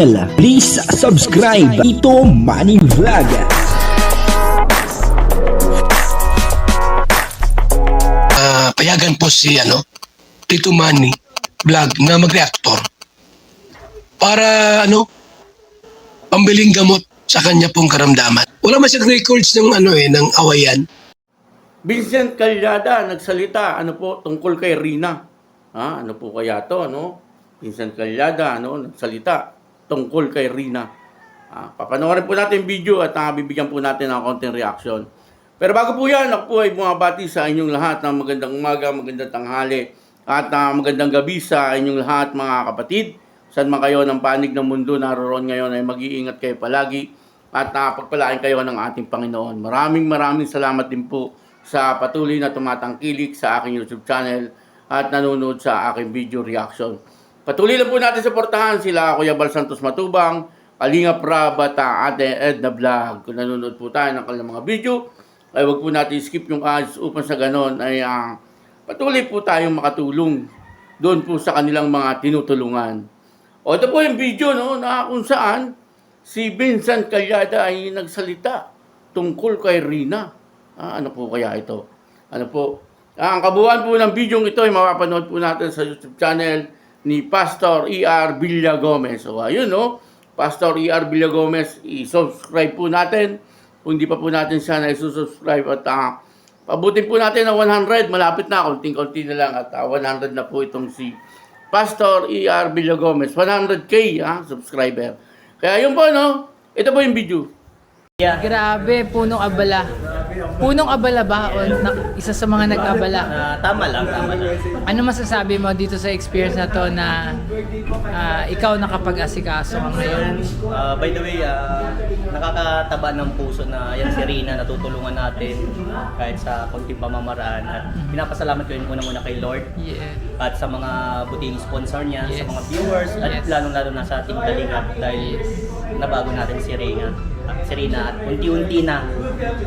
Please subscribe Ito Money Vlog. Payagan po si Tito Manny Vlog na mag-reactor para pambiling gamot sa kanya pong karamdaman. Wala man siyang records ng ng awayan. Vincent Calyada nagsalita tungkol kay Rina. Ano po kaya to, Vincent Calyada nagsalita tungkol kay Rina. Papanoorin po natin yung video at bibigyan po natin ng konting reaction. Pero bago po yan, ako po ay bumabati sa inyong lahat ng magandang umaga, magandang tanghali, at magandang gabi sa inyong lahat mga kapatid. Saan man kayo ng panig ng mundo naroon ngayon ay mag-iingat kayo palagi at pagpalain kayo ng ating Panginoon. Maraming salamat din po sa patuloy na tumatangkilik sa aking YouTube channel at nanonood sa aking video reaction. Patuloy lang po natin suportahan sila Kuya Bal Santos Matubang, Kalinga Prab at Ate Edna Vlog. Kung nanonood po tayo ng kanilang mga video, ay wag po natin skip yung ads upang sa ganon ay patuloy po tayong makatulong doon po sa kanilang mga tinutulungan. O ito po yung video na kung saan si Vincent Calyada ay nagsalita tungkol kay Rina. Ano po kaya ito? Ang kabuuan po ng video ito ay mapapanood po natin sa YouTube channel ni Pastor E.R. Villagomez. So ayun Pastor E.R. Villagomez, i-subscribe po natin. Kung hindi pa po natin siya na i-subscribe at pabutin po natin ng 100. Malapit na, konting-konti na lang at 100 na po itong si Pastor E.R. Villagomez. 100K subscriber. Kaya yun po ito po yung video. Grabe, punong abala. Punong abala ba? O isa sa mga nag-abala? Tama lang. Ano masasabi mo dito sa experience na to na ikaw nakapag-asikaso ngayon? By the way, nakakataba ng puso na yan si Rina, natutulungan natin kahit sa konting pamamaraan. At pinapasalamat ko yun muna kay Lord. Yeah. At sa mga buting sponsor niya, Yes. sa mga viewers, at Yes. lalong-lalo na sa ating Kalingap dahil nabago natin si Rina. At unti-unti na.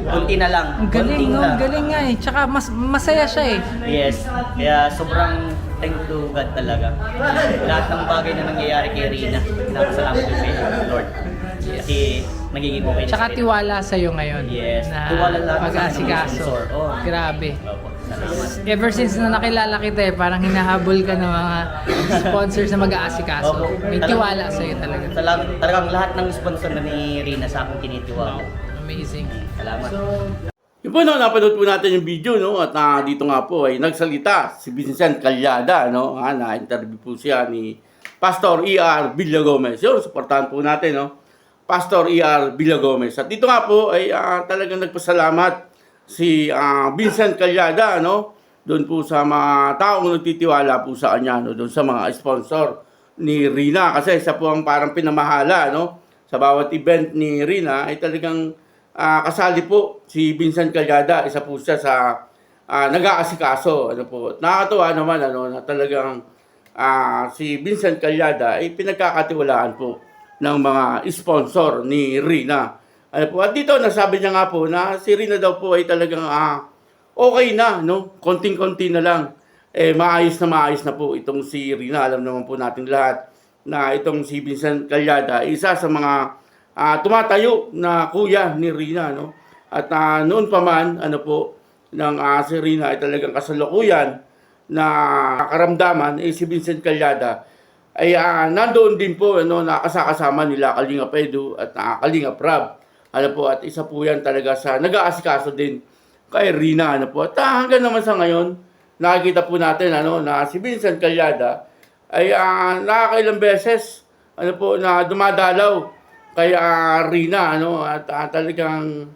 Unti na lang. Ang galing, Unti lang. galing nga eh. Tsaka masaya siya eh. Yes. Kaya sobrang thank to God talaga. Lahat ng bagay na nangyayari kay Rina, pinapasalamat ko kay Lord. Kasi magiging okay na Tsaka si Rina. tiwala sa'yo ngayon. Yes. Na Tiwala lahat sa pag-asikaso. sponsor. Oh. Grabe. Opo. Salamat. Ever since na nakilala kita parang hinahabol ka ng mga sponsors na mag-aasikaso. Opo. May tiwala sa'yo talaga. Talagang lahat ng sponsor na ni Rina sa akin kinitiwala. Amazing. Salamat. Yun po napanood po natin yung video at dito nga po ay nagsalita si Vincent Calyada na-interview po siya ni Pastor E.R. Villagomez. Yun, supportahan po natin Pastor E.R. Villagomez. At dito nga po ay talagang nagpasalamat si Vincent Calyada doon po sa mga taong nagtitiwala po sa kanya doon sa mga sponsor ni Rina kasi siya po ang parang pinamahala sa bawat event ni Rina ay talagang kasali po si Vincent Calyada. Isa po siya sa nag-aasikaso po. Nakakatuwa naman na talagang si Vincent Calyada ay pinagkakatiwalaan po ng mga sponsor ni Rina. At dito nasabi niya nga po na si Rina daw po ay talagang okay na, konting-konti na lang. Maayos na po itong si Rina. Alam naman po natin lahat na itong si Vincent Calyada, isa sa mga tumatayo na kuya ni Rina. At noon pa man, ng si Rina ay talagang kasalukuyan na karamdaman, si Vincent Calyada ay nandoon din po nakasama nila Kalinga Pedro at Kalinga Prab. At isa po yan talaga sa nag-aasikaso din kay Rina. At hanggang naman sa ngayon, nakikita po natin na si Vincent Calyada ay nakakailang beses na dumadalaw kay Rina. At talagang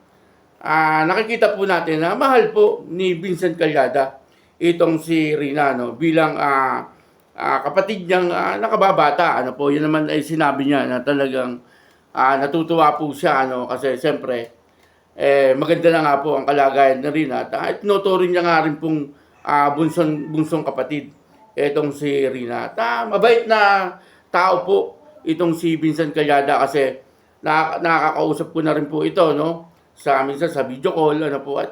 nakikita po natin na mahal po ni Vincent Calyada itong si Rina bilang kapatid niyang nakababata. Yun naman ay sinabi niya na talagang natutuwa po siya kasi siyempre maganda na nga po ang kalagayan na rin at tinuturing niya nga rin pong bunsong kapatid itong si Rina. Mabait na tao po itong si Vincent Calyada kasi nakakausap ko na rin po ito minsan sa video call at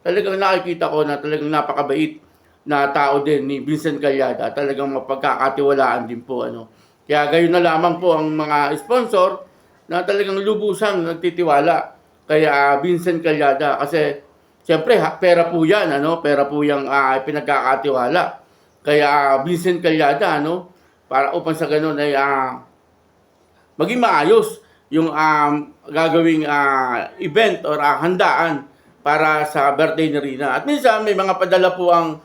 talagang nakikita ko na talagang napakabait na tao din ni Vincent Calyada. Talagang mapagkakatiwalaan din po Kaya gayon na lamang po ang mga sponsor na talagang lubusang nagtitiwala kay Vincent Calyada kasi siyempre pera po yan, pera po yung pinagkakatiwala. Kaya Vincent Calyada, para upang sa ganun ay maging maayos yung gagawing event or handaan para sa birthday ni Rina. At minsan may mga padala po ang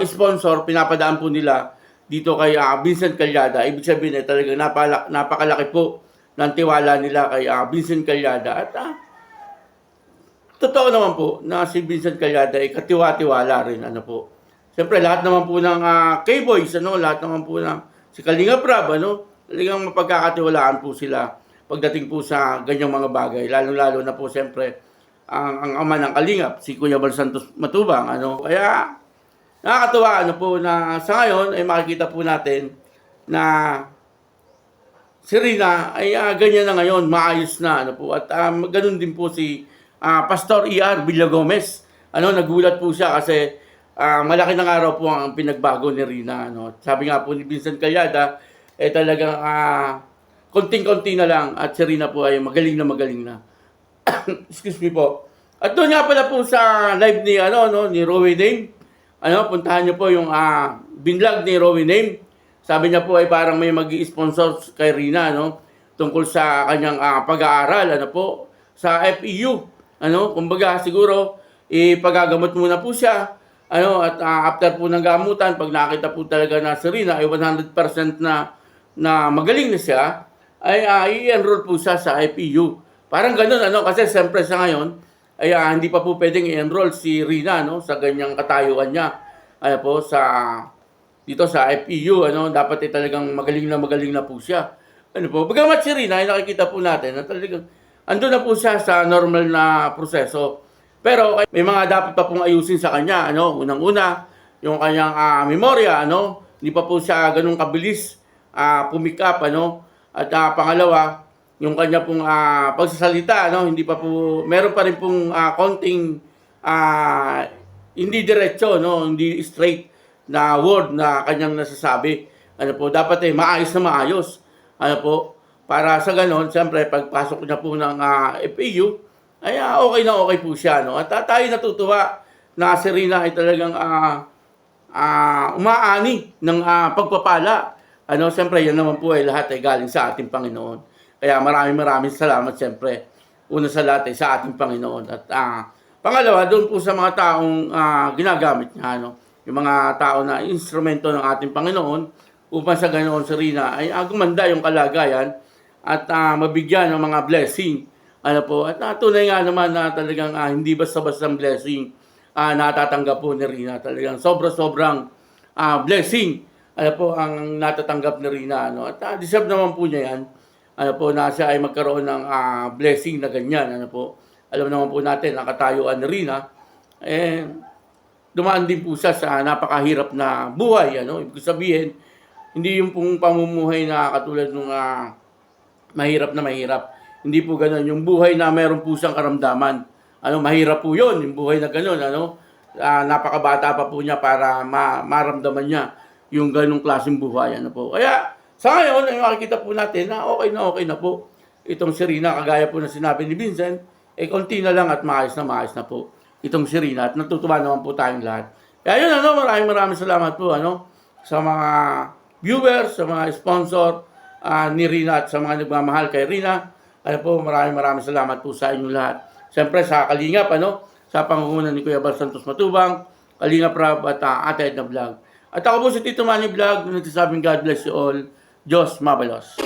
sponsor, pinapadaan po nila dito kay Vincent Calyada. Ibig sabihin ay talagang napakalaki po ng tiwala nila kay Vincent Calyada. At totoo naman po na si Vincent Calyada ay katiwa-tiwala rin. Siyempre lahat naman po ng K-Boys, lahat naman po ng si Kalinga Prab, talagang mapagkakatiwalaan po sila pagdating po sa ganyang mga bagay. Lalo-lalo na po siyempre ang ama ng Kalingap, si Kuya Bal Santos Matubang. Kaya nakakatuwa po na sa ngayon ay makikita po natin na si Rina ay ganyan na ngayon, maayos na. At ganun din po si Pastor E.R. Villagomez. Nagulat po siya kasi malaki ng araw po ang pinagbago ni Rina. Sabi nga po ni Vincent Calyada, talagang konting-konti na lang at si Rina po ay magaling na. Excuse me po. At doon nga pala po sa live ni ni Rowie Name. Puntahan niyo po yung binlog ni Rowie Name. Sabi niya po ay parang may magi-sponsor kay Rina tungkol sa kanyang pag-aaral sa FEU. Kumbaga siguro ipagagamot muna po siya. At after po ng gamutan, pag nakita po talaga na si Rina ay 100% na magaling na siya, ay i-enroll po siya sa FEU. Parang ganun, kasi siyempre sa ngayon, ay hindi pa po pwedeng i-enroll si Rina, sa ganyang katayuan niya. Dito sa FEU, dapat ay talagang magaling na po siya. Bagamat si Rina, ay nakikita po natin na talagang andun na po siya sa normal na proseso. Pero may mga dapat pa pong ayusin sa kanya, Unang-una, yung kanyang memorya, hindi pa po siya ganun kabilis pumikap, At pangalawa, yung kanya pong pagsasalita, hindi pa po, meron pa rin pong konting hindi diretso, hindi straight na word na kanyang nasasabi. Dapat ay maayos na maayos. Para sa ganon, siyempre, pagpasok niya po ng FEU, ay okay po siya. At tayo natutuwa na si Rina ay talagang umaani ng pagpapala. Siyempre, yan naman po ay lahat ay galing sa ating Panginoon. Kaya maraming salamat siyempre. Una sa lahat ay sa ating Panginoon. At pangalawa, doon po sa mga taong ginagamit niya, yung mga tao na instrumento ng ating Panginoon, upang sa ganoon si Rina ay gumanda yung kalagayan at mabigyan ng mga blessing. At tunay nga naman na talagang hindi basta-basta blessing natatanggap po ni Rina. Talagang sobrang blessing ang natatanggap ni Rina. At deserve naman po niya yan. Na siya ay magkaroon ng blessing na ganyan. Alam naman po natin, ang katayuan ni Rina, dumaan din po siya sa napakahirap na buhay. Ibig sabihin, hindi yung pong pamumuhay na katulad ng mahirap na mahirap. Hindi po gano'n. Yung buhay na meron po siyang karamdaman. Mahirap po yun, yung buhay na gano'n. Napakabata pa po niya para maramdaman niya yung ganong klaseng buhay. Kaya, sa ngayon, ay makikita po natin na okay na po. Itong si Rina, kagaya po na sinabi ni Vincent, konti na lang at maayos na po. Itong si Rina, at natutuwa naman po tayong lahat. Kaya yun, maraming salamat po, sa mga viewers, sa mga sponsor ni Rina at sa mga nagmamahal kay Rina. Maraming salamat po sa inyong lahat. Siyempre sa Kalingap, sa pangungunan ni Kuya Bal Santos Matubang, Kalinga Prab at Ate Edna Vlog. At ako po si Tito Manny Vlog, nagsasabing God bless you all. Diyos mabalos.